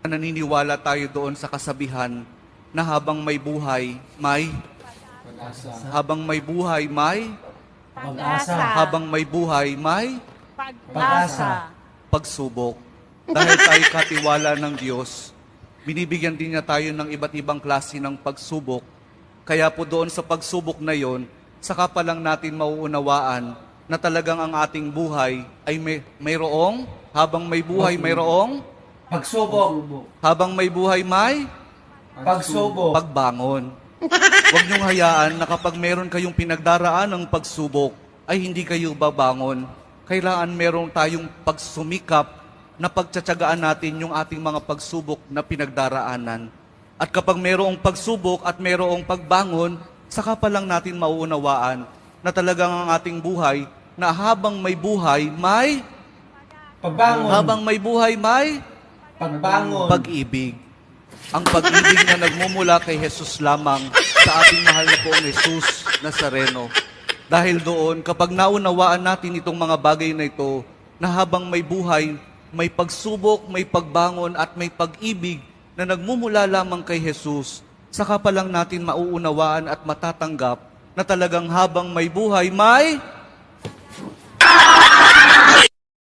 naniniwala tayo doon sa kasabihan na habang may buhay, may Pag-asa. habang may buhay, may Pag-asa. habang may buhay, may Pag-asa. pagsubok. Dahil tayo katiwala ng Diyos, binibigyan din niya tayo ng iba't ibang klase ng pagsubok. Kaya po doon sa pagsubok na yon, saka pa lang natin mauunawaan na talagang ang ating buhay ay mayroong, habang may buhay mayroong, Pagsubok. habang may buhay may Pagsubok. pagbangon. Huwag niyong hayaan na kapag meron kayong pinagdaraan ng pagsubok, ay hindi kayo babangon. Kailangan meron tayong pagsumikap na pagtsatsagaan natin yung ating mga pagsubok na pinagdaraanan. At kapag merong pagsubok at merong pagbangon, saka pa lang natin mauunawaan na talagang ang ating buhay, na habang may buhay, may Pagbangon. habang may buhay, may Pagbangon. pag-ibig. Ang pag-ibig na nagmumula kay Jesus lamang sa ating mahal na poong Jesus Nazareno. Dahil doon, kapag naunawaan natin itong mga bagay na ito, na habang may buhay, may pagsubok, may pagbangon at may pag-ibig na nagmumula lamang kay Jesus, saka pa lang natin mauunawaan at matatanggap na talagang habang may buhay, may